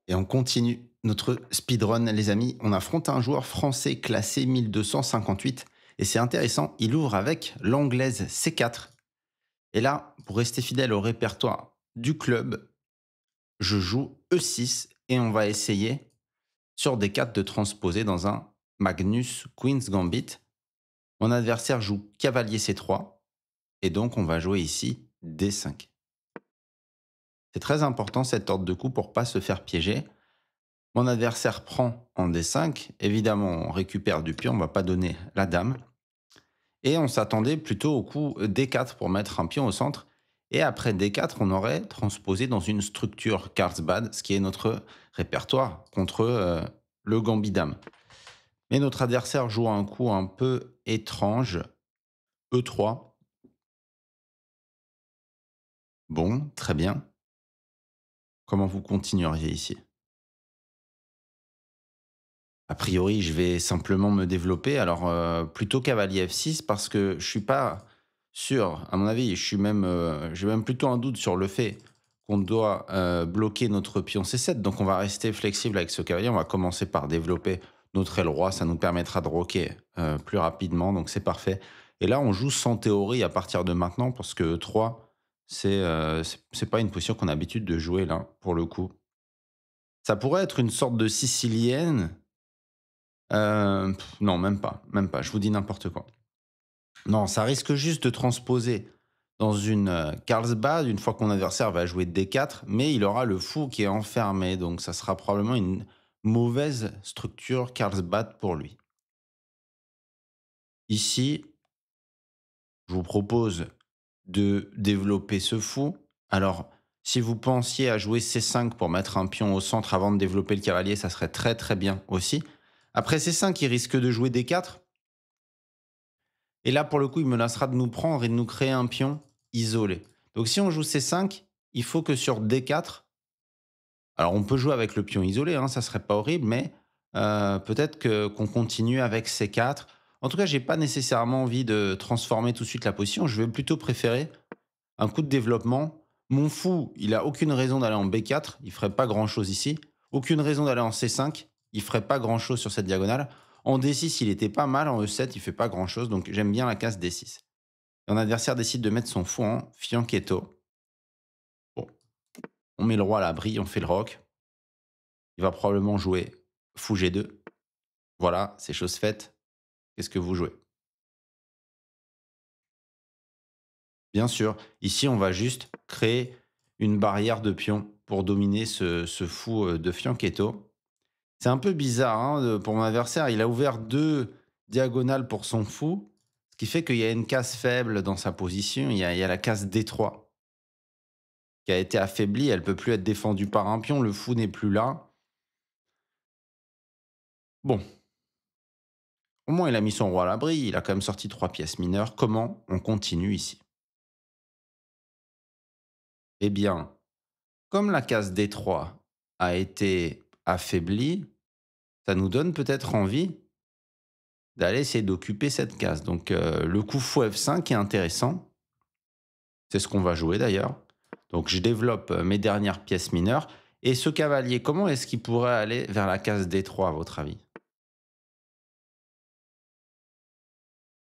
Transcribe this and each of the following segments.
Et on continue notre speedrun, les amis. On affronte un joueur français classé 1258. Et c'est intéressant, il ouvre avec l'anglaise C4. Et là, pour rester fidèle au répertoire du club, je joue E6 et on va essayer sur D4 de transposer dans un Magnus Queen's Gambit. Mon adversaire joue cavalier C3 et donc on va jouer ici D5. C'est très important cet ordre de coup pour pas se faire piéger. Mon adversaire prend en D5. Évidemment, on récupère du pion, on ne va pas donner la dame. Et on s'attendait plutôt au coup D4 pour mettre un pion au centre. Et après D4, on aurait transposé dans une structure Carlsbad, ce qui est notre répertoire contre le gambit dame. Mais notre adversaire joue un coup un peu étrange, E3. Bon, très bien. Comment vous continueriez ici? A priori, je vais simplement me développer. Alors, plutôt cavalier F6 parce que je suis pas sûr, à mon avis, j'ai même plutôt un doute sur le fait qu'on doit bloquer notre pion C7. Donc, on va rester flexible avec ce cavalier. On va commencer par développer notre aile roi. Ça nous permettra de roquer plus rapidement. Donc, c'est parfait. Et là, on joue sans théorie à partir de maintenant parce que E3, c'est pas une position qu'on a l'habitude de jouer là, pour le coup. Ça pourrait être une sorte de sicilienne. Non, même pas, je vous dis n'importe quoi. Non, ça risque juste de transposer dans une, Carlsbad une fois que mon adversaire va jouer D4, mais il aura le fou qui est enfermé, donc ça sera probablement une mauvaise structure Carlsbad pour lui. Ici, je vous propose de développer ce fou. Alors, si vous pensiez à jouer C5 pour mettre un pion au centre avant de développer le cavalier, ça serait très, très bien aussi. Après C5, il risque de jouer D4. Et là, pour le coup, il menacera de nous prendre et de nous créer un pion isolé. Donc si on joue C5, il faut que sur D4, alors on peut jouer avec le pion isolé, hein, ça serait pas horrible, mais peut-être qu'on continue avec C4. En tout cas, j'ai pas nécessairement envie de transformer tout de suite la position. Je vais plutôt préférer un coup de développement. Mon fou, il a aucune raison d'aller en B4, il ferait pas grand-chose ici. Aucune raison d'aller en C5, il ferait pas grand-chose sur cette diagonale. En D6, il était pas mal, en E7, il fait pas grand-chose, donc j'aime bien la case D6. Ton adversaire décide de mettre son fou en fianchetto. Bon, on met le roi à l'abri, on fait le roc. Il va probablement jouer fou G2. Voilà, c'est chose faite. Qu'est-ce que vous jouez? Bien sûr, ici, on va juste créer une barrière de pions pour dominer ce fou de fianchetto. C'est un peu bizarre hein, pour mon adversaire. Il a ouvert deux diagonales pour son fou, ce qui fait qu'il y a une case faible dans sa position. Il y a la case D3 qui a été affaiblie. Elle peut plus être défendue par un pion. Le fou n'est plus là. Bon, au moins il a mis son roi à l'abri. Il a quand même sorti trois pièces mineures. Comment on continue ici? Eh bien, comme la case D3 a été affaiblie, ça nous donne peut-être envie d'aller essayer d'occuper cette case. Donc le coup fou F5 est intéressant. C'est ce qu'on va jouer d'ailleurs. Donc je développe mes dernières pièces mineures. Et ce cavalier, comment est-ce qu'il pourrait aller vers la case D3 à votre avis?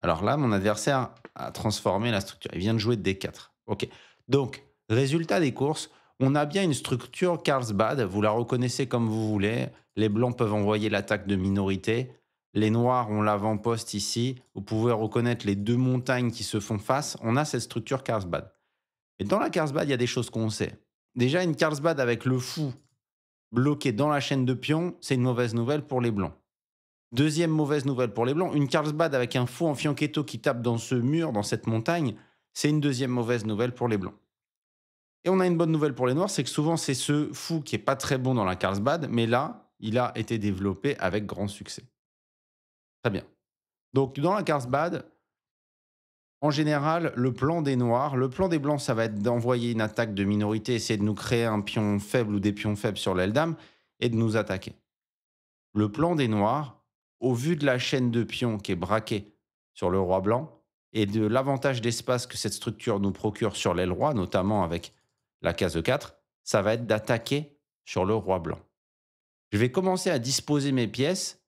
Alors là, mon adversaire a transformé la structure. Il vient de jouer D4. OK. Donc, résultat des courses, on a bien une structure Carlsbad. Vous la reconnaissez comme vous voulez. Les blancs peuvent envoyer l'attaque de minorité. Les noirs ont l'avant-poste ici. Vous pouvez reconnaître les deux montagnes qui se font face. On a cette structure Carlsbad. Et dans la Carlsbad, il y a des choses qu'on sait. Déjà, une Carlsbad avec le fou bloqué dans la chaîne de pions, c'est une mauvaise nouvelle pour les blancs. Deuxième mauvaise nouvelle pour les blancs, une Carlsbad avec un fou en fianchetto qui tape dans ce mur, dans cette montagne, c'est une deuxième mauvaise nouvelle pour les blancs. Et on a une bonne nouvelle pour les noirs, c'est que souvent c'est ce fou qui est pas très bon dans la Carlsbad, mais là, il a été développé avec grand succès. Très bien. Donc dans la Carlsbad, en général, le plan des noirs, le plan des blancs, ça va être d'envoyer une attaque de minorité, essayer de nous créer un pion faible ou des pions faibles sur l'aile dame et de nous attaquer. Le plan des noirs, au vu de la chaîne de pions qui est braquée sur le roi blanc et de l'avantage d'espace que cette structure nous procure sur l'aile roi, notamment avec la case 4, ça va être d'attaquer sur le roi blanc. je vais commencer à disposer mes pièces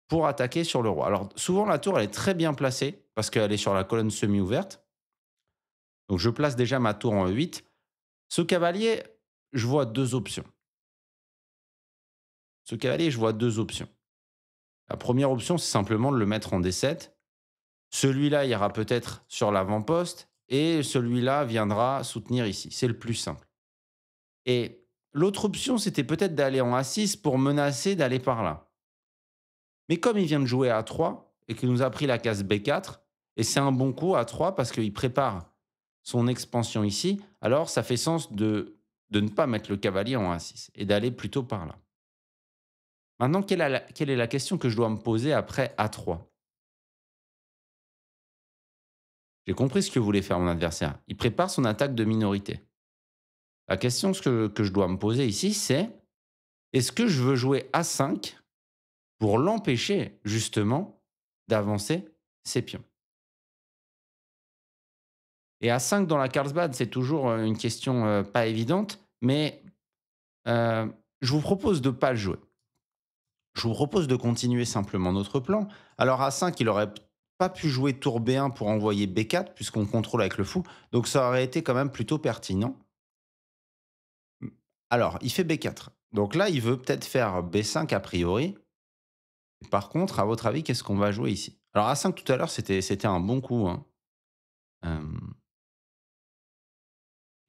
pour attaquer sur le roi. Alors souvent la tour elle est très bien placée parce qu'elle est sur la colonne semi-ouverte. Donc je place déjà ma tour en E8. Ce cavalier, je vois 2 options. Ce cavalier, je vois 2 options. La première option, c'est simplement de le mettre en D7. Celui-là ira peut-être sur l'avant-poste et celui-là viendra soutenir ici. C'est le plus simple. Et l'autre option, c'était peut-être d'aller en A6 pour menacer d'aller par là. Mais comme il vient de jouer à A3 et qu'il nous a pris la case B4, et c'est un bon coup à 3 parce qu'il prépare son expansion ici, alors ça fait sens de ne pas mettre le cavalier en A6 et d'aller plutôt par là. Maintenant, quelle est la question que je dois me poser après A3? J'ai compris ce que voulait faire mon adversaire. Il prépare son attaque de minorité. La question que je dois me poser ici, c'est est-ce que je veux jouer A5 pour l'empêcher justement d'avancer ses pions? Et A5 dans la Carlsbad, c'est toujours une question pas évidente, mais euh, je vous propose de ne pas le jouer. Je vous propose de continuer simplement notre plan. Alors A5, il aurait pas pu jouer tour B1 pour envoyer B4 puisqu'on contrôle avec le fou, donc ça aurait été quand même plutôt pertinent. Alors, il fait B4. Donc là, il veut peut-être faire B5 a priori. Par contre, à votre avis, qu'est-ce qu'on va jouer ici? Alors A5 tout à l'heure, c'était un bon coup, hein. Hem,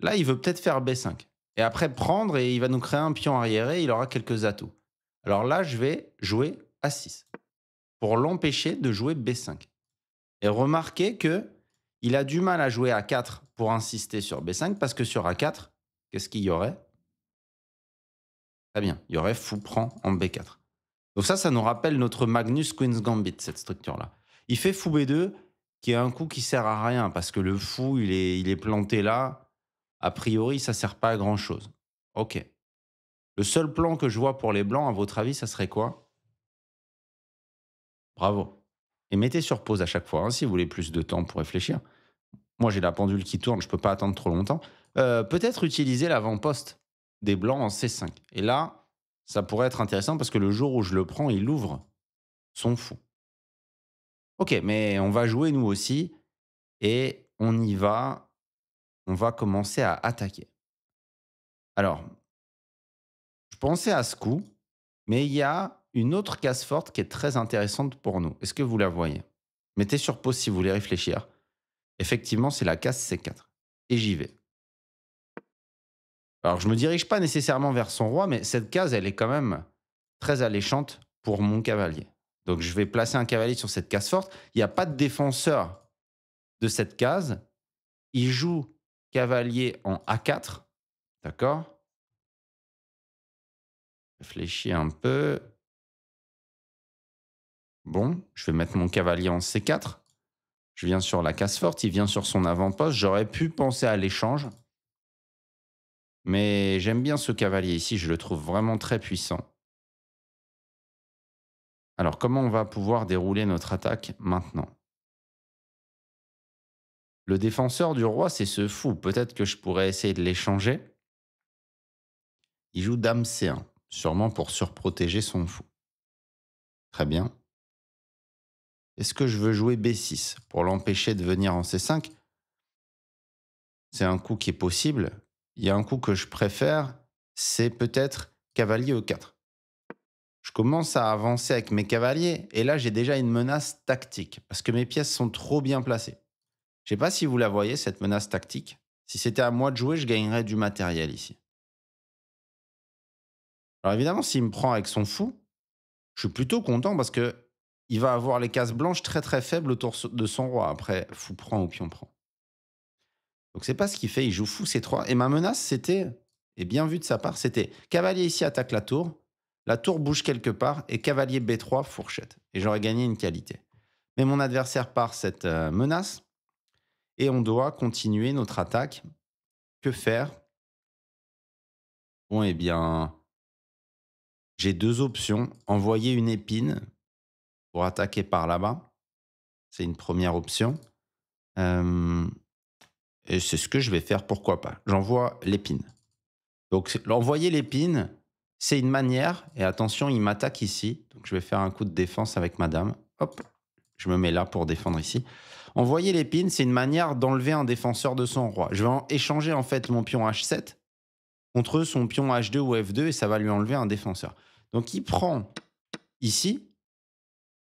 Là, il veut peut-être faire B5 et après prendre et il va nous créer un pion arriéré, il aura quelques atouts. Alors là, je vais jouer A6 pour l'empêcher de jouer B5 et remarquez que il a du mal à jouer A4 pour insister sur B5 parce que sur A4, qu'est-ce qu'il y aurait? Très bien, il y aurait fou prend en B4. Donc ça nous rappelle notre Magnus Queen's Gambit, cette structure-là. Il fait fou B2, qui est un coup qui sert à rien, parce que le fou, il est planté là. A priori, ça sert pas à grand-chose. Ok. Le seul plan que je vois pour les blancs, à votre avis, ça serait quoi? Bravo. Et mettez sur pause à chaque fois, hein, si vous voulez plus de temps pour réfléchir. Moi, j'ai la pendule qui tourne, je peux pas attendre trop longtemps. Peut-être utiliser l'avant-poste des blancs en C5. Et là, ça pourrait être intéressant parce que le jour où je le prends, il ouvre son fou. OK, mais on va jouer nous aussi et on y va. On va commencer à attaquer. Alors, je pensais à ce coup, mais il y a une autre case forte qui est très intéressante pour nous. Est-ce que vous la voyez? Mettez sur pause si vous voulez réfléchir. Effectivement, c'est la case C4 et j'y vais. Alors, je me dirige pas nécessairement vers son roi, mais cette case, elle est quand même très alléchante pour mon cavalier. Donc, je vais placer un cavalier sur cette case forte. Il n'y a pas de défenseur de cette case. Il joue cavalier en A4, d'accord? Réfléchis un peu. Bon, je vais mettre mon cavalier en C4. Je viens sur la case forte, il vient sur son avant-poste. J'aurais pu penser à l'échange, mais j'aime bien ce cavalier ici, je le trouve vraiment très puissant. Alors, comment on va pouvoir dérouler notre attaque maintenant? Le défenseur du roi, c'est ce fou. Peut-être que je pourrais essayer de l'échanger. Il joue dame C1, sûrement pour surprotéger son fou. Très bien. Est-ce que je veux jouer B6 pour l'empêcher de venir en C5? C'est un coup qui est possible. Il y a un coup que je préfère, c'est peut-être cavalier E4. Je commence à avancer avec mes cavaliers et là j'ai déjà une menace tactique parce que mes pièces sont trop bien placées. Je ne sais pas si vous la voyez, cette menace tactique. Si c'était à moi de jouer, je gagnerais du matériel ici. Alors évidemment, s'il me prend avec son fou, je suis plutôt content parce que il va avoir les cases blanches très très faibles autour de son roi. Après, fou prend ou pion prend. Donc c'est pas ce qu'il fait, il joue fou C3. Et ma menace, c'était, et bien vu de sa part, c'était cavalier ici attaque la tour bouge quelque part, et cavalier B3 fourchette. Et j'aurais gagné une qualité. Mais mon adversaire part cette menace, et on doit continuer notre attaque. Que faire? Bon, eh bien, j'ai deux options. Envoyer une épine pour attaquer par là-bas. C'est une première option. Euh, et c'est ce que je vais faire, pourquoi pas. J'envoie l'épine. Donc, envoyer l'épine, C'est une manière, et attention, il m'attaque ici, donc je vais faire un coup de défense avec ma dame. Hop, je me mets là pour défendre ici. Envoyer l'épine, c'est une manière d'enlever un défenseur de son roi. Je vais échanger en fait mon pion H7 contre son pion H2 ou F2 et ça va lui enlever un défenseur. Donc il prend ici,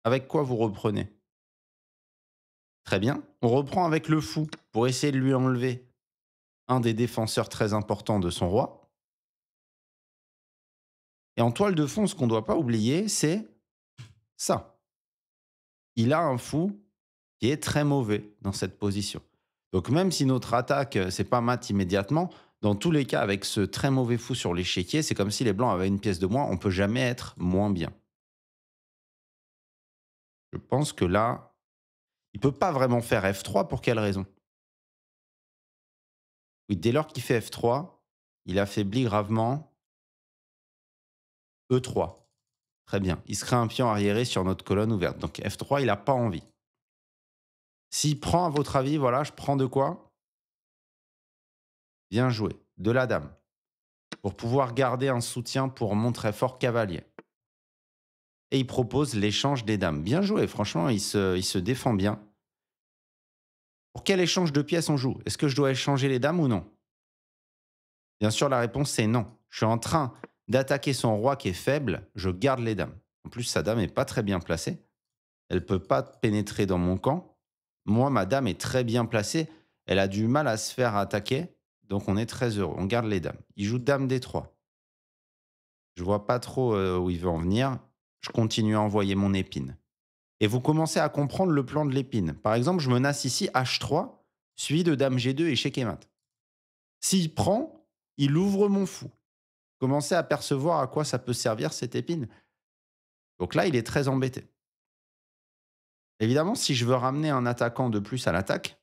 avec quoi vous reprenez? Très bien. On reprend avec le fou pour essayer de lui enlever un des défenseurs très importants de son roi. Et en toile de fond, ce qu'on ne doit pas oublier, c'est ça. Il a un fou qui est très mauvais dans cette position. Donc même si notre attaque, c'est pas mat immédiatement, dans tous les cas, avec ce très mauvais fou sur l'échiquier, c'est comme si les blancs avaient une pièce de moins. On peut jamais être moins bien. Je pense que là, il peut pas vraiment faire F3 pour quelle raison? Oui, dès lors qu'il fait F3, il affaiblit gravement E3. Très bien. Il se crée un pion arriéré sur notre colonne ouverte. Donc F3, il n'a pas envie. S'il prend, à votre avis, voilà, je prends de quoi? Bien joué. De la dame. Pour pouvoir garder un soutien pour mon très fort cavalier. Et il propose l'échange des dames. Bien joué, franchement, il se défend bien. Pour quel échange de pièces on joue? Est-ce que je dois échanger les dames ou non? Bien sûr, la réponse c'est non. Je suis en train d'attaquer son roi qui est faible, je garde les dames. En plus, sa dame n'est pas très bien placée. Elle ne peut pas pénétrer dans mon camp. Moi, ma dame est très bien placée. Elle a du mal à se faire attaquer. Donc, on est très heureux. On garde les dames. Il joue dame D3. Je vois pas trop où il veut en venir. Je continue à envoyer mon épine. Et vous commencez à comprendre le plan de l'épine. Par exemple, je menace ici H3, suivi de dame G2 et échec et mat. S'il prend, il ouvre mon fou. Commencez à percevoir à quoi ça peut servir cette épine. Donc là, il est très embêté. Évidemment, si je veux ramener un attaquant de plus à l'attaque,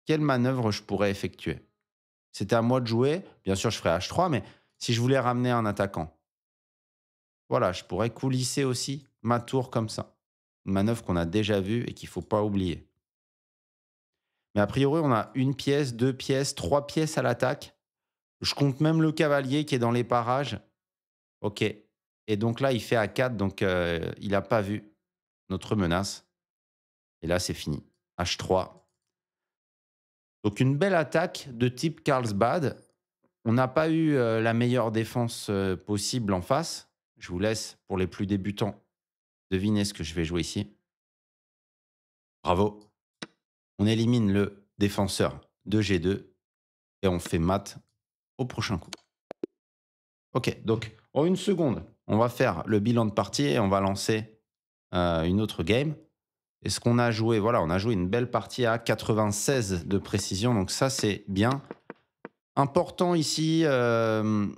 quelle manœuvre je pourrais effectuer? C'était à moi de jouer. Bien sûr, je ferais H3, mais si je voulais ramener un attaquant, voilà, je pourrais coulisser aussi ma tour comme ça. Une manœuvre qu'on a déjà vue et qu'il ne faut pas oublier. Mais a priori, on a une pièce, deux pièces, trois pièces à l'attaque. Je compte même le cavalier qui est dans les parages. Ok. Et donc là, il fait A4, donc il n'a pas vu notre menace. Et là, c'est fini. H3. Donc une belle attaque de type Carlsbad. On n'a pas eu la meilleure défense possible en face. Je vous laisse, pour les plus débutants, deviner ce que je vais jouer ici. Bravo. On élimine le défenseur de G2 et on fait mat au prochain coup. Ok, donc en une seconde, on va faire le bilan de partie et on va lancer une autre game. Et ce qu'on a joué, voilà, on a joué une belle partie à 96 de précision, donc ça c'est bien. Important ici de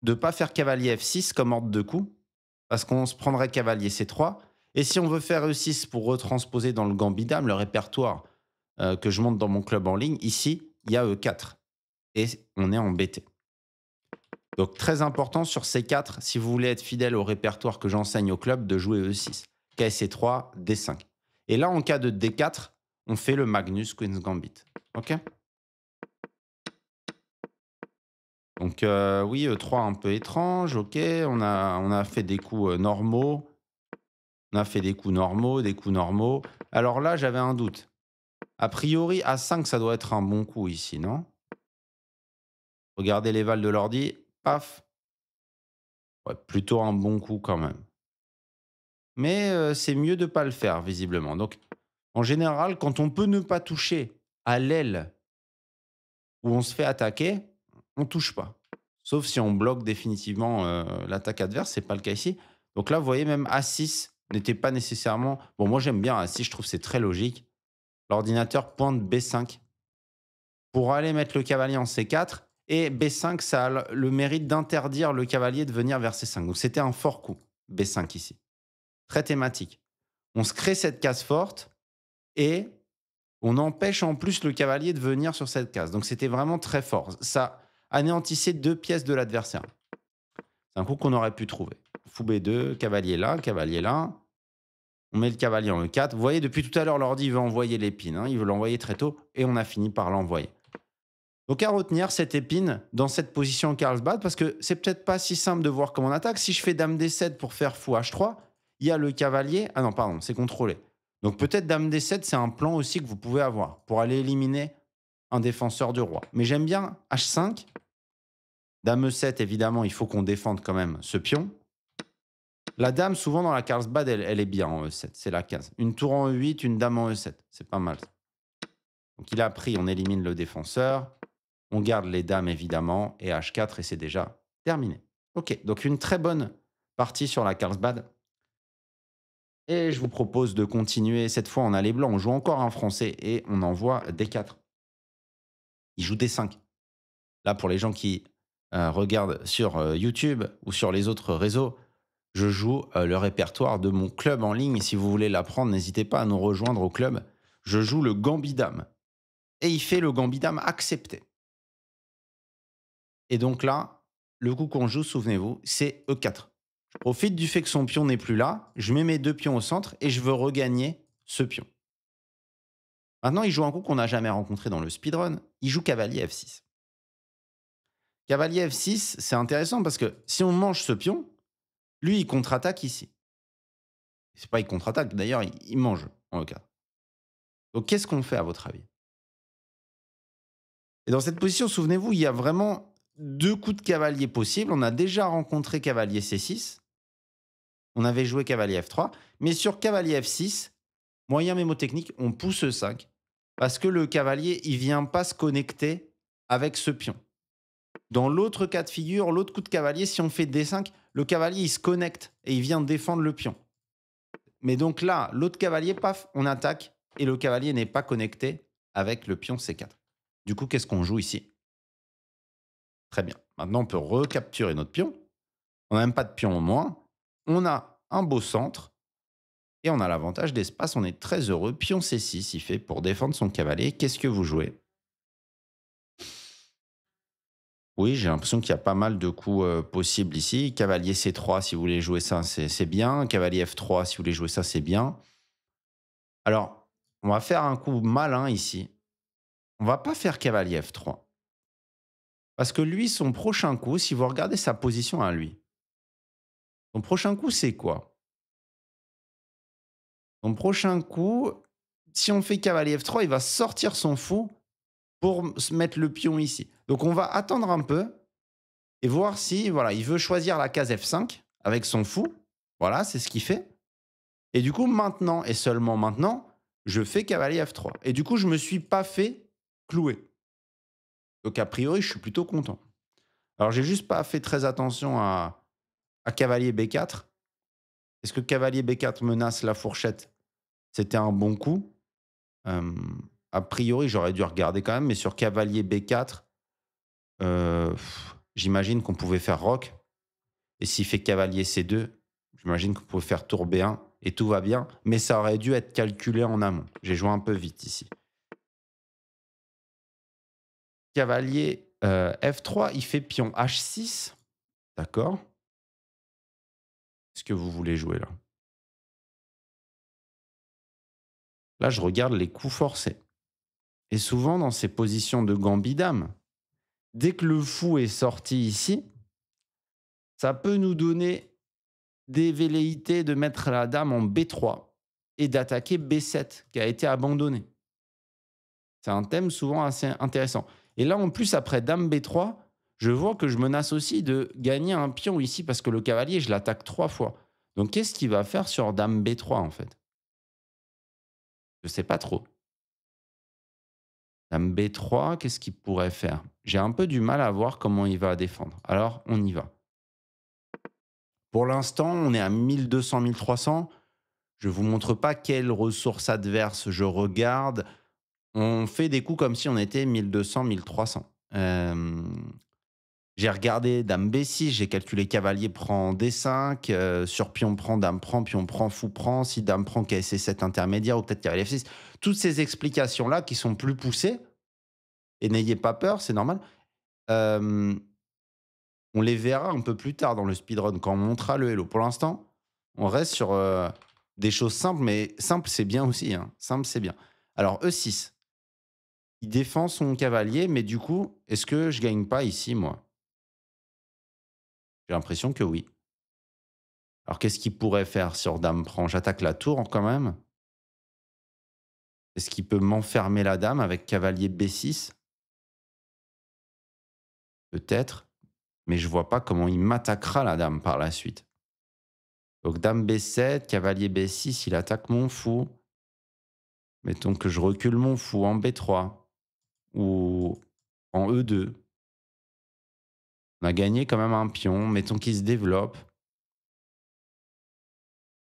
ne pas faire cavalier F6 comme ordre de coup, parce qu'on se prendrait cavalier C3. Et si on veut faire E6 pour retransposer dans le gambit dame, le répertoire que je monte dans mon club en ligne, ici, il y a E4. Et on est embêté. Donc très important sur C4, si vous voulez être fidèle au répertoire que j'enseigne au club, de jouer E6. KSC3, D5. Et là, en cas de D4, on fait le Magnus Queen's Gambit. OK? Donc oui, E3 un peu étrange, OK. On a fait des coups normaux. On a fait des coups normaux, des coups normaux. Alors là, j'avais un doute. A priori, A5, ça doit être un bon coup ici, non? Regardez les vals de l'ordi. Paf. Ouais, plutôt un bon coup quand même. Mais c'est mieux de ne pas le faire, visiblement. Donc, en général, quand on peut ne pas toucher à l'aile où on se fait attaquer, on ne touche pas. Sauf si on bloque définitivement l'attaque adverse, c'est pas le cas ici. Donc là, vous voyez, même A6 n'était pas nécessairement... Bon, moi j'aime bien A6, je trouve que c'est très logique. L'ordinateur pointe B5 pour aller mettre le cavalier en C4. Et B5, ça a le mérite d'interdire le cavalier de venir vers C5. Donc c'était un fort coup, B5 ici. Très thématique. On se crée cette case forte et on empêche en plus le cavalier de venir sur cette case. Donc c'était vraiment très fort. Ça anéantissait deux pièces de l'adversaire. C'est un coup qu'on aurait pu trouver. Fou B2, cavalier là, cavalier là. On met le cavalier en E4. Vous voyez, depuis tout à l'heure, l'ordi veut envoyer l'épine. Hein. Il veut l'envoyer très tôt et on a fini par l'envoyer. Donc à retenir cette épine dans cette position Carlsbad parce que c'est peut-être pas si simple de voir comment on attaque. Si je fais dame D7 pour faire fou H3, il y a le cavalier. Ah non, pardon, c'est contrôlé. Donc peut-être dame D7, c'est un plan aussi que vous pouvez avoir pour aller éliminer un défenseur du roi. Mais j'aime bien H5. Dame E7, évidemment, il faut qu'on défende quand même ce pion. La dame, souvent dans la Carlsbad, elle est bien en E7. C'est la case. Une tour en E8, une dame en E7. C'est pas mal. Donc il a pris, on élimine le défenseur. On garde les dames évidemment et H4 et c'est déjà terminé. Ok, donc une très bonne partie sur la Carlsbad. Et je vous propose de continuer. Cette fois, on a les blancs. On joue encore un français et on envoie D4. Il joue D5. Là, pour les gens qui regardent sur YouTube ou sur les autres réseaux, je joue le répertoire de mon club en ligne. Si vous voulez l'apprendre, n'hésitez pas à nous rejoindre au club. Je joue le Gambit Dame. Et il fait le Gambit Dame accepté. Et donc là, le coup qu'on joue, souvenez-vous, c'est E4. Je profite du fait que son pion n'est plus là, je mets mes deux pions au centre et je veux regagner ce pion. Maintenant, il joue un coup qu'on n'a jamais rencontré dans le speedrun. Il joue cavalier F6. Cavalier F6, c'est intéressant parce que si on mange ce pion, lui, il contre-attaque ici. C'est pas il contre-attaque, d'ailleurs, il mange en E4. Donc, qu'est-ce qu'on fait à votre avis? Et dans cette position, souvenez-vous, il y a vraiment deux coups de cavalier possibles. On a déjà rencontré cavalier C6. On avait joué cavalier F3. Mais sur cavalier F6, moyen mémotechnique, on pousse E5. Parce que le cavalier, il vient pas se connecter avec ce pion. Dans l'autre cas de figure, l'autre coup de cavalier, si on fait D5, le cavalier, il se connecte et il vient défendre le pion. Mais donc là, l'autre cavalier, paf, on attaque et le cavalier n'est pas connecté avec le pion C4. Du coup, qu'est-ce qu'on joue ici? Très bien. Maintenant, on peut recapturer notre pion. On n'a même pas de pion en moins. On a un beau centre. Et on a l'avantage d'espace. On est très heureux. Pion C6, il fait pour défendre son cavalier. Qu'est-ce que vous jouez? Oui, j'ai l'impression qu'il y a pas mal de coups possibles ici. Cavalier C3, si vous voulez jouer ça, c'est bien. Cavalier F3, si vous voulez jouer ça, c'est bien. Alors, on va faire un coup malin ici. On va pas faire cavalier F3. Parce que lui, son prochain coup, si vous regardez sa position à lui, son prochain coup, c'est quoi? Son prochain coup, si on fait cavalier F3, il va sortir son fou pour se mettre le pion ici. Donc, on va attendre un peu et voir si voilà, il veut choisir la case F5 avec son fou. Voilà, c'est ce qu'il fait. Et du coup, maintenant et seulement maintenant, je fais cavalier F3. Et du coup, je ne me suis pas fait clouer. Donc, a priori, je suis plutôt content. Alors, j'ai juste pas fait très attention à cavalier B4. Est-ce que cavalier B4 menace la fourchette? C'était un bon coup. Euh, a priori, j'aurais dû regarder quand même, mais sur cavalier B4, j'imagine qu'on pouvait faire roc. Et s'il fait cavalier C2, j'imagine qu'on pouvait faire tour B1 et tout va bien. Mais ça aurait dû être calculé en amont. J'ai joué un peu vite ici. Cavalier F3, il fait pion H6. D'accord. Qu'est-ce que vous voulez jouer là? Là, je regarde les coups forcés. Et souvent, dans ces positions de gambit dame, dès que le fou est sorti ici, ça peut nous donner des velléités de mettre la dame en B3 et d'attaquer B7, qui a été abandonné. C'est un thème souvent assez intéressant. Et là, en plus, après dame B3, je vois que je menace aussi de gagner un pion ici parce que le cavalier, je l'attaque 3 fois. Donc, qu'est-ce qu'il va faire sur dame B3, en fait? Je ne sais pas trop. Dame B3, qu'est-ce qu'il pourrait faire? J'ai un peu du mal à voir comment il va défendre. Alors, on y va. Pour l'instant, on est à 1200-1300. Je ne vous montre pas quelles ressources adverses je regarde. On fait des coups comme si on était 1200-1300. J'ai regardé dame B6, j'ai calculé cavalier prend D5, sur pion prend, pion prend, fou prend, si dame prend KC7 intermédiaire ou peut-être cavalier F6. Toutes ces explications-là qui sont plus poussées, et n'ayez pas peur, c'est normal. Euh, on les verra un peu plus tard dans le speedrun quand on montrera le Hello. Pour l'instant, on reste sur des choses simples, mais simple c'est bien aussi. Hein. Simple c'est bien. Alors E6. Il défend son cavalier, mais du coup, est-ce que je gagne pas ici, moi? J'ai l'impression que oui. Alors qu'est-ce qu'il pourrait faire sur dame prend? J'attaque la tour quand même. Est-ce qu'il peut m'enfermer la dame avec cavalier B6? Peut-être, mais je vois pas comment il m'attaquera la dame par la suite. Donc dame B7, cavalier B6, il attaque mon fou. Mettons que je recule mon fou en B3 ou en E2. On a gagné quand même un pion. Mettons qu'il se développe.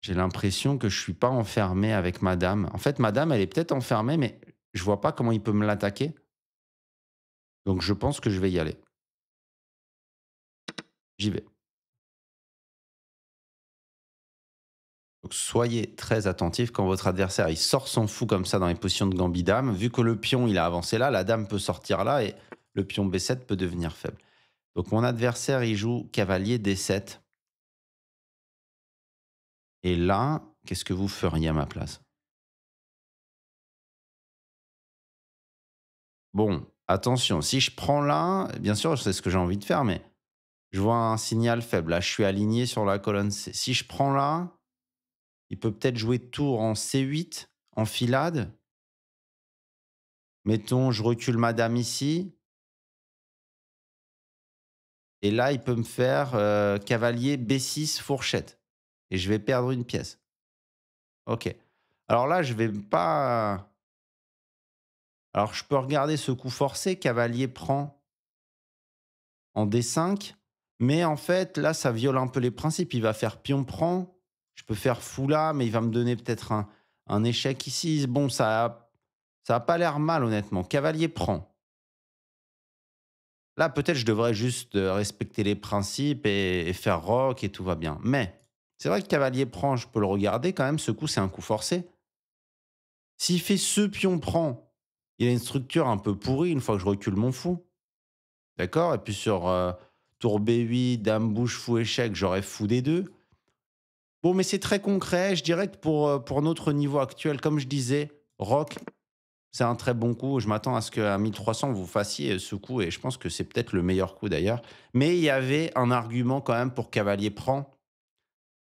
J'ai l'impression que je suis pas enfermé avec ma dame. En fait, ma dame, elle est peut-être enfermée, mais je vois pas comment il peut me l'attaquer. Donc je pense que je vais y aller. J'y vais. Donc soyez très attentifs quand votre adversaire il sort son fou comme ça dans les positions de gambit-dame. Vu que le pion il a avancé là, la dame peut sortir là et le pion B7 peut devenir faible. Donc mon adversaire il joue cavalier D7. Et là, qu'est-ce que vous feriez à ma place? Bon, attention, si je prends là, bien sûr, c'est ce que j'ai envie de faire, mais je vois un signal faible. Là, je suis aligné sur la colonne C. Si je prends là, il peut peut-être jouer tour en C8, en filade. Mettons, je recule ma dame ici. Et là, il peut me faire cavalier B6 fourchette. Et je vais perdre une pièce. Ok. Alors là, je vais pas. Alors, je peux regarder ce coup forcé. Cavalier prend en D5. Mais en fait, là, ça viole un peu les principes. Il va faire pion prend. Je peux faire fou là, mais il va me donner peut-être un échec ici. Bon, ça a pas l'air mal, honnêtement. Cavalier prend. Là, peut-être je devrais juste respecter les principes et faire rock et tout va bien. Mais c'est vrai que cavalier prend, je peux le regarder quand même. Ce coup, c'est un coup forcé. S'il fait ce pion prend, il a une structure un peu pourrie une fois que je recule mon fou. D'accord. Et puis sur tour B8, dame bouche, fou échec, j'aurais fou des deux. Bon, mais c'est très concret. Je dirais que pour notre niveau actuel, comme je disais, rock, c'est un très bon coup. Je m'attends à ce qu'à 1300, vous fassiez ce coup et je pense que c'est peut-être le meilleur coup d'ailleurs. Mais il y avait un argument quand même pour cavalier prend,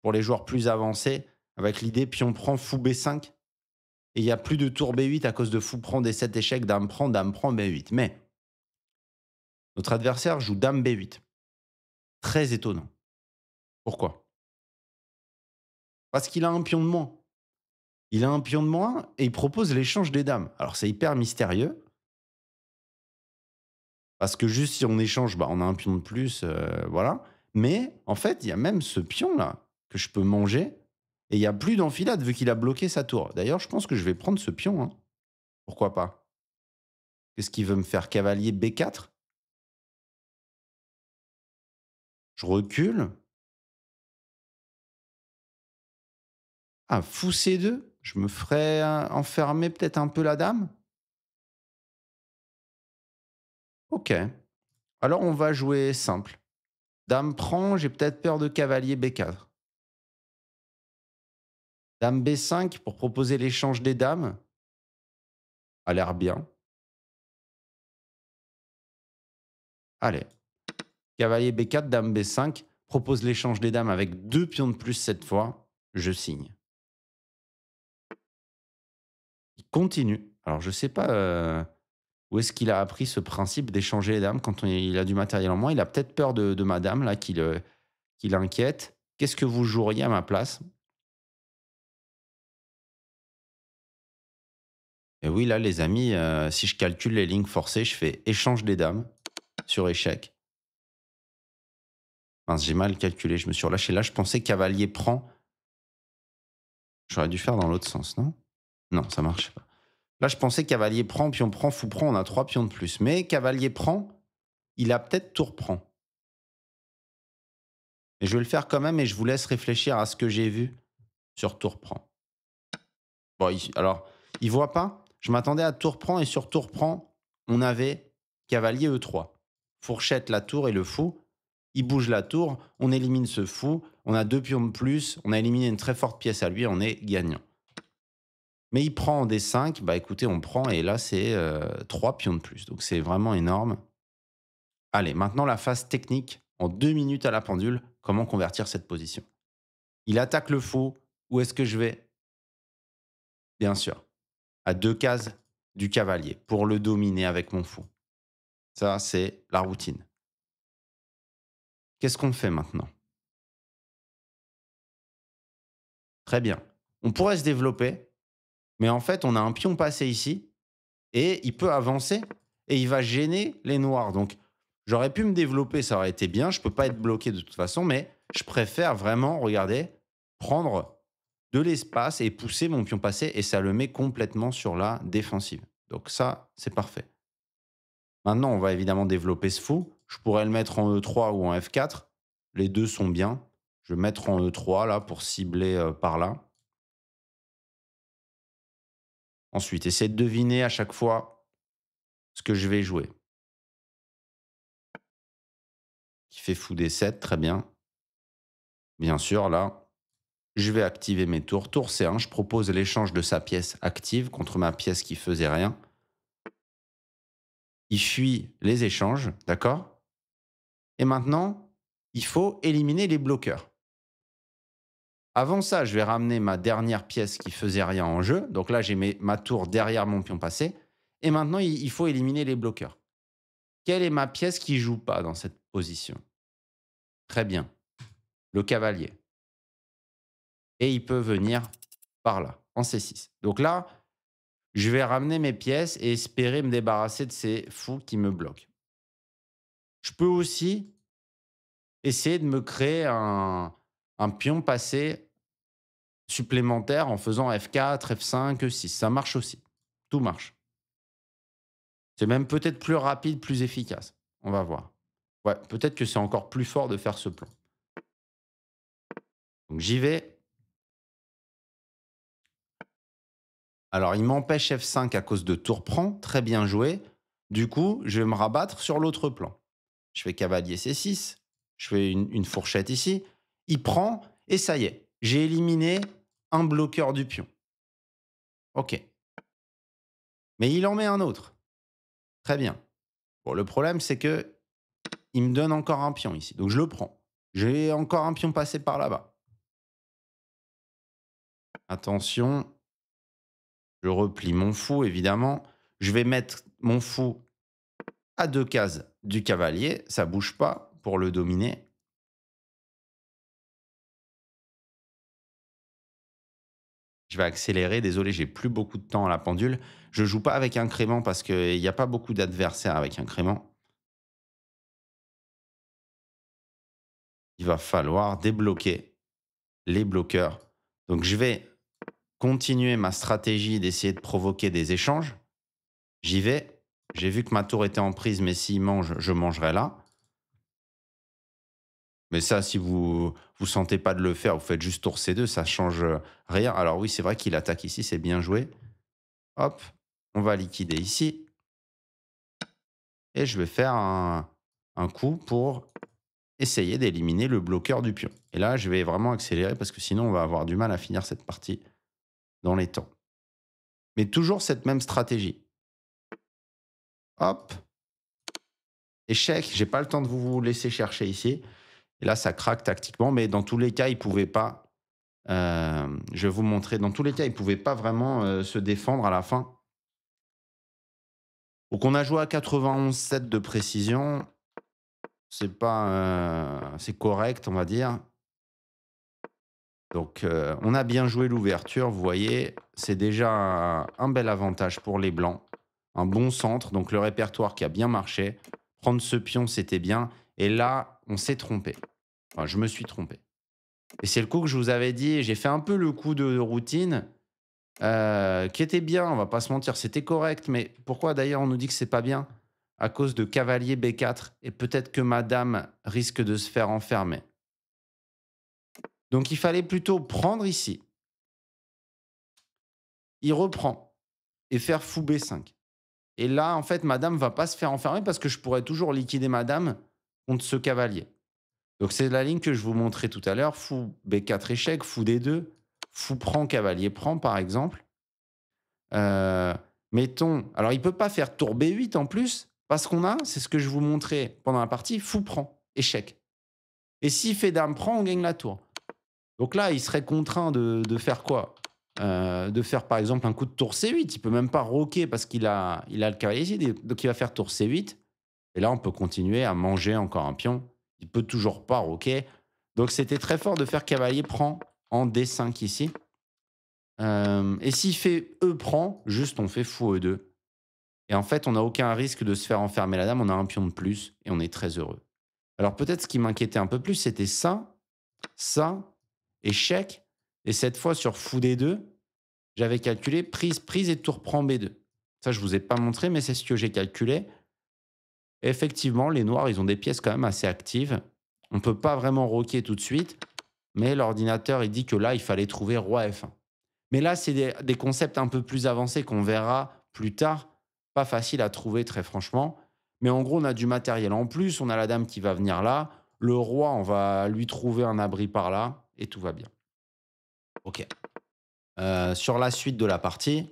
pour les joueurs plus avancés, avec l'idée pion prend, fou B5. Et il y a plus de tour B8 à cause de fou prend, D7 échec, dame prend B8. Mais notre adversaire joue dame B8. Très étonnant. Pourquoi? Parce qu'il a un pion de moins. Il a un pion de moins et il propose l'échange des dames. Alors c'est hyper mystérieux. Parce que juste si on échange, bah, on a un pion de plus, voilà. Mais en fait, il y a même ce pion-là que je peux manger et il y a plus d'enfilade vu qu'il a bloqué sa tour. D'ailleurs, je pense que je vais prendre ce pion, hein. Pourquoi pas? Qu'est-ce qu'il veut me faire? Cavalier B4? Je recule. Ah, fou C2? Je me ferais, enfermer peut-être un peu la dame? OK. Alors on va jouer simple. Dame prend, j'ai peut-être peur de cavalier B4. Dame B5 pour proposer l'échange des dames. A l'air bien. Allez. Cavalier B4, dame B5, propose l'échange des dames avec 2 pions de plus cette fois. Je signe. Il continue. Alors je sais pas, où est-ce qu'il a appris ce principe d'échanger les dames quand il a du matériel en moins. Il a peut-être peur de ma dame là qui l'inquiète. Qu'est-ce que vous joueriez à ma place? Et oui, là les amis, si je calcule les lignes forcées, je fais échange des dames sur échec. Mince, j'ai mal calculé, je me suis relâché. Là, je pensais cavalier prend. J'aurais dû faire dans l'autre sens, non? Non, ça marche pas. Là, je pensais cavalier prend, pion prend, fou prend, on a 3 pions de plus. Mais cavalier prend, il a peut-être tour prend. Mais je vais le faire quand même et je vous laisse réfléchir à ce que j'ai vu sur tour prend. Bon, alors, il voit pas. Je m'attendais à tour prend et sur tour prend, on avait cavalier E3. Fourchette, la tour et le fou. Il bouge la tour, on élimine ce fou, on a 2 pions de plus, on a éliminé une très forte pièce à lui, on est gagnant. Mais il prend en D5, bah écoutez, on prend et là, c'est 3 pions de plus. Donc c'est vraiment énorme. Allez, maintenant la phase technique, en 2 minutes à la pendule, comment convertir cette position? Il attaque le fou, où est-ce que je vais? Bien sûr, à 2 cases du cavalier pour le dominer avec mon fou. Ça, c'est la routine. Qu'est-ce qu'on fait maintenant? Très bien. On pourrait se développer, mais en fait, on a un pion passé ici et il peut avancer et il va gêner les noirs. Donc, j'aurais pu me développer, ça aurait été bien. Je ne peux pas être bloqué de toute façon, mais je préfère vraiment, regardez, prendre de l'espace et pousser mon pion passé et ça le met complètement sur la défensive. Donc ça, c'est parfait. Maintenant, on va évidemment développer ce fou. Je pourrais le mettre en E3 ou en F4. Les deux sont bien. Je vais mettre en E3 là pour cibler par là. Ensuite, essayez de deviner à chaque fois ce que je vais jouer. Qui fait fou D7, très bien. Bien sûr, là, je vais activer mes tours. Tour C1, je propose l'échange de sa pièce active contre ma pièce qui faisait rien. Il fuit les échanges, d'accord? Et maintenant, il faut éliminer les bloqueurs. Avant ça, je vais ramener ma dernière pièce qui faisait rien en jeu. Donc là, j'ai ma tour derrière mon pion passé. Et maintenant, il faut éliminer les bloqueurs. Quelle est ma pièce qui joue pas dans cette position? Très bien, le cavalier. Et il peut venir par là, en C6. Donc là, je vais ramener mes pièces et espérer me débarrasser de ces fous qui me bloquent. Je peux aussi essayer de me créer un pion passé supplémentaire en faisant F4, F5, E6. Ça marche aussi. Tout marche. C'est même peut-être plus rapide, plus efficace. On va voir. Ouais, peut-être que c'est encore plus fort de faire ce plan. Donc j'y vais. Alors il m'empêche F5 à cause de tour prend. Très bien joué. Du coup, je vais me rabattre sur l'autre plan. Je fais cavalier C6. Je fais une fourchette ici. Il prend et ça y est. J'ai éliminé un bloqueur du pion. OK. Mais il en met un autre. Très bien. Bon, le problème, c'est que il me donne encore un pion ici. Donc je le prends. J'ai encore un pion passé par là-bas. Attention, je replie mon fou, évidemment. Je vais mettre mon fou à 2 cases du cavalier. Ça bouge pas pour le dominer. Je vais accélérer. Désolé, j'ai plus beaucoup de temps à la pendule. Je joue pas avec incrément parce qu'il n'y a pas beaucoup d'adversaires avec incrément. Il va falloir débloquer les bloqueurs. Donc je vais continuer ma stratégie d'essayer de provoquer des échanges. J'y vais. J'ai vu que ma tour était en prise, mais s'il mange, je mangerai là. Mais ça, si vous sentez pas de le faire, vous faites juste tour C2, ça change rien. Alors oui, c'est vrai qu'il attaque ici, c'est bien joué. Hop, on va liquider ici. Et je vais faire un coup pour essayer d'éliminer le bloqueur du pion. Et là, je vais vraiment accélérer parce que sinon, on va avoir du mal à finir cette partie dans les temps. Mais toujours cette même stratégie. Hop, échec. J'ai pas le temps de vous laisser chercher ici. Et là, ça craque tactiquement. Mais dans tous les cas, il pouvait pas. Je vais vous montrer. Dans tous les cas, il pouvait pas vraiment se défendre à la fin. Donc, on a joué à 91,7 de précision. C'est pas, c'est correct, on va dire. Donc, on a bien joué l'ouverture. Vous voyez, c'est déjà un bel avantage pour les blancs. Un bon centre. Donc, le répertoire qui a bien marché. Prendre ce pion, c'était bien. Et là, on s'est trompé. Enfin, je me suis trompé. Et c'est le coup que je vous avais dit. J'ai fait un peu le coup de routine. Qui était bien, on va pas se mentir, c'était correct, mais pourquoi d'ailleurs on nous dit que c'est pas bien? À cause de cavalier B4 et peut-être que madame risque de se faire enfermer. Donc il fallait plutôt prendre ici. Il reprend et faire fou B5. Et là, en fait, madame va pas se faire enfermer parce que je pourrais toujours liquider madame contre ce cavalier. Donc c'est la ligne que je vous montrais tout à l'heure, fou B4 échec, fou D2, fou prend, cavalier prend par exemple. Heu, mettons alors il peut pas faire tour B8 en plus, parce qu'on a, c'est ce que je vous montrais pendant la partie, fou prend, échec. Et s'il fait dame prend, on gagne la tour. Donc là, il serait contraint de faire quoi? De faire par exemple un coup de tour C8. Il peut même pas roquer parce qu'il a le cavalier ici, donc il va faire tour C8 et là, on peut continuer à manger encore un pion. Il peut toujours pas roquer. Donc c'était très fort de faire cavalier prend en D5 ici. Et s'il fait E prend, juste on fait fou E2 et en fait, on n'a aucun risque de se faire enfermer la dame, on a un pion de plus et on est très heureux. Alors peut-être ce qui m'inquiétait un peu plus, c'était ça, échec et cette fois sur fou D2, j'avais calculé prise, prise et tour prend B2. Ça, je vous ai pas montré, mais c'est ce que j'ai calculé. Effectivement, les noirs, ils ont des pièces quand même assez actives. On peut pas vraiment roquer tout de suite, mais l'ordinateur, il dit que là, il fallait trouver roi F1. Mais là, c'est des concepts un peu plus avancés qu'on verra plus tard. Pas facile à trouver, très franchement. Mais en gros, on a du matériel en plus. On a la dame qui va venir là. Le roi, on va lui trouver un abri par là. Et tout va bien. OK. Sur la suite de la partie,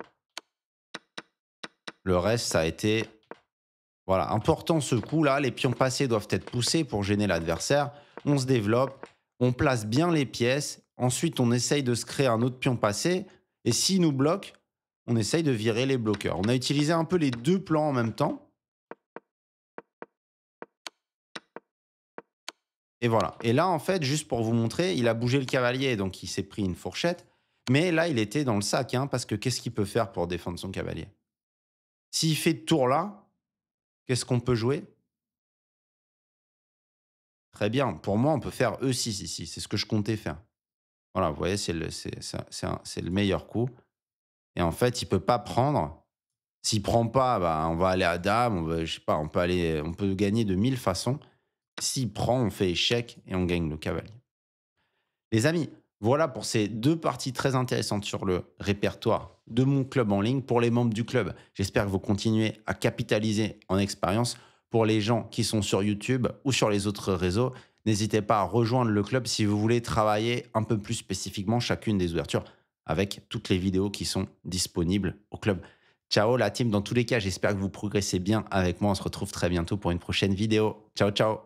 le reste, ça a été voilà, important ce coup-là. Les pions passés doivent être poussés pour gêner l'adversaire. On se développe, on place bien les pièces. Ensuite, on essaye de se créer un autre pion passé. Et s'il nous bloque, on essaye de virer les bloqueurs. On a utilisé un peu les deux plans en même temps. Et voilà. Et là, en fait, juste pour vous montrer, il a bougé le cavalier, donc il s'est pris une fourchette. Mais là, il était dans le sac, hein, parce que qu'est-ce qu'il peut faire pour défendre son cavalier? S'il fait tour là, qu'est-ce qu'on peut jouer? Très bien. Pour moi, on peut faire E6 ici. C'est ce que je comptais faire. Voilà, vous voyez, c'est le meilleur coup et en fait, il peut pas prendre. S'il prend pas, bah, on va aller à dame, je sais pas, on peut gagner de 1000 façons. S'il prend, on fait échec et on gagne le cavalier. Les amis, voilà pour ces 2 parties très intéressantes sur le répertoire de mon club en ligne. Pour les membres du club, j'espère que vous continuez à capitaliser en expérience. Pour les gens qui sont sur YouTube ou sur les autres réseaux, n'hésitez pas à rejoindre le club si vous voulez travailler un peu plus spécifiquement chacune des ouvertures avec toutes les vidéos qui sont disponibles au club. Ciao la team, dans tous les cas, j'espère que vous progressez bien avec moi. On se retrouve très bientôt pour une prochaine vidéo. Ciao, ciao.